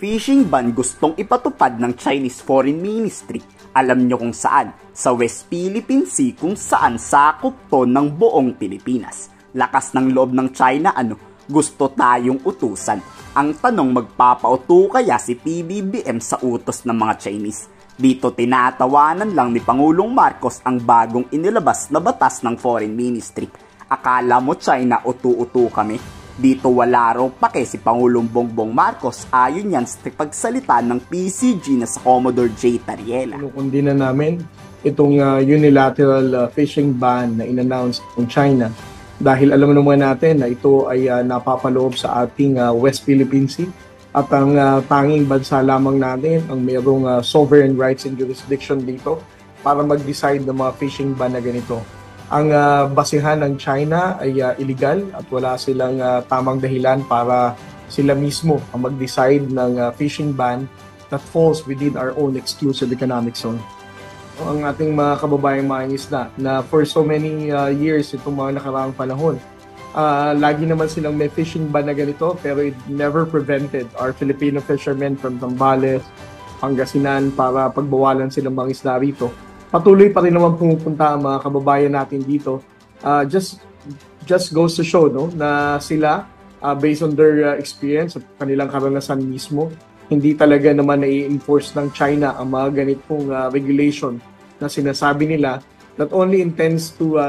fishing ban gustong ipatupad ng Chinese Foreign Ministry. Alam nyo kung saan? Sa West Philippine Sea kung saan sakop to ng buong Pilipinas. Lakas ng loob ng China gusto tayong utusan. Ang tanong, magpapauto kaya si PBBM sa utos ng mga Chinese? Dito tinatawanan lang ni Pangulong Marcos ang bagong inilabas na batas ng Foreign Ministry. Akala mo China utu-utu kami? Dito wala raw pake si Pangulong Bongbong Marcos ayon yan sa pagsalita ng PCG na sa Commodore J. Tariela. Kundi na namin itong unilateral fishing ban na in-announce ng China dahil alam naman natin na ito ay napapaloob sa ating West Philippine Sea at ang tanging bansa lamang natin ang mayroong sovereign rights and jurisdiction dito para mag-decide ng mga fishing ban na ganito. Ang basihan ng China ay illegal at wala silang tamang dahilan para sila mismo ang mag-decide ng fishing ban that falls within our own exclusive economic zone. Ang ating mga kababayang mga isda na for so many years itong mga nakaraang panahon, lagi naman silang may fishing ban na ganito pero it never prevented our Filipino fishermen from Zambales, Pangasinan para pagbawalan silang mga isda rito. Patuloy pa rin naman pumupunta ang mga kababayan natin dito. Just goes to show na sila, based on their experience at kanilang karanasan mismo, hindi talaga naman na-i-enforce ng China ang mga ganitong regulation na sinasabi nila that only intends to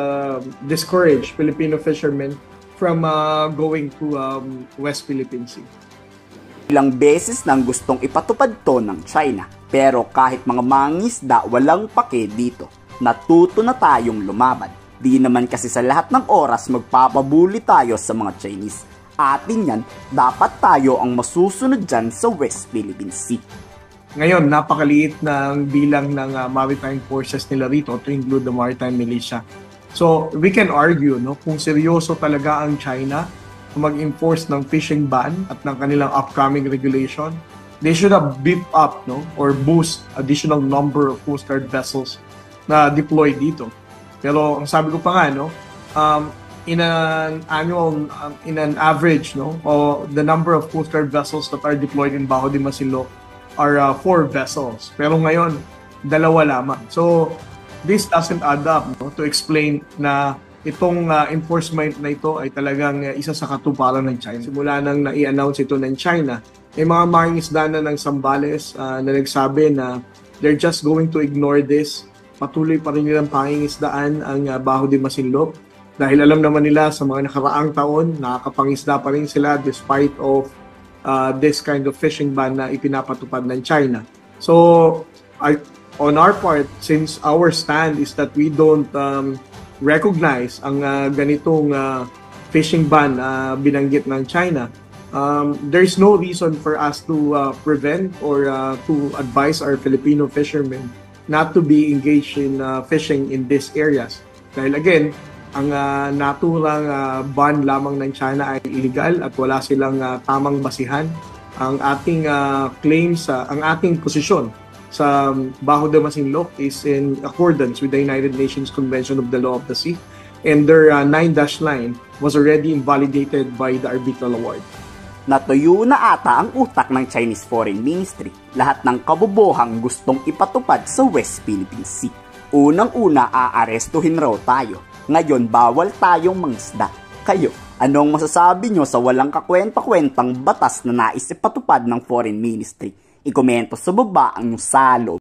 discourage Filipino fishermen from going to West Philippine Sea. Ilang beses nang gustong ipatupad to ng China, pero kahit mga mangisda walang pake dito. Natuto na tayong lumaban. Di naman kasi sa lahat ng oras magpapabuli tayo sa mga Chinese. Atin yan, dapat tayo ang masusunod dyan sa West Philippine Sea. Ngayon, napakaliit ng bilang ng maritime forces nila rito to include the maritime militia. So, we can argue kung seryoso talaga ang China mag-enforce ng fishing ban at ng kanilang upcoming regulation, they should have beefed up or boost additional number of Coast Guard vessels na deployed dito. Pero ang sabi ko pa nga, in an average, the number of Coast Guard vessels that are deployed in Bajo de Masinloc are 4 vessels. Pero ngayon, 2 lamang. So, this doesn't add up to explain na itong enforcement na ito ay talagang isa sa katuparan ng China. Simula nang na-i-announce ito ng China, may mga mangingisda na ng Zambales na nagsabi na they're just going to ignore this. Patuloy pa rin nilang pangingisdaan ang Bajo de Masinloc dahil alam naman nila sa mga nakaraang taon, nakakapangisda pa rin sila despite of this kind of fishing ban na ipinapatupad ng China. So, on our part, since our stand is that we don't recognize ang ganitong fishing ban binanggit ng China, there's no reason for us to prevent or to advise our Filipino fishermen not to be engaged in fishing in these areas. Dahil again, ang naturang ban lamang ng China ay illegal at wala silang tamang basihan. Ang ating claims, ang ating posisyon sa Bajo de Masinloc is in accordance with the United Nations Convention of the Law of the Sea, and their 9-line was already invalidated by the arbitral award. Natuyo na ata ang utak ng Chinese Foreign Ministry. Lahat ng kabobohang gustong ipatupad sa West Philippine Sea. Unang-una, aarestuhin raw tayo. Ngayon, bawal tayong mangisda. Kayo, anong masasabi nyo sa walang kakwenta-kwentang batas na nais ipatupad ng Foreign Ministry? I-komento sa baba ang salo.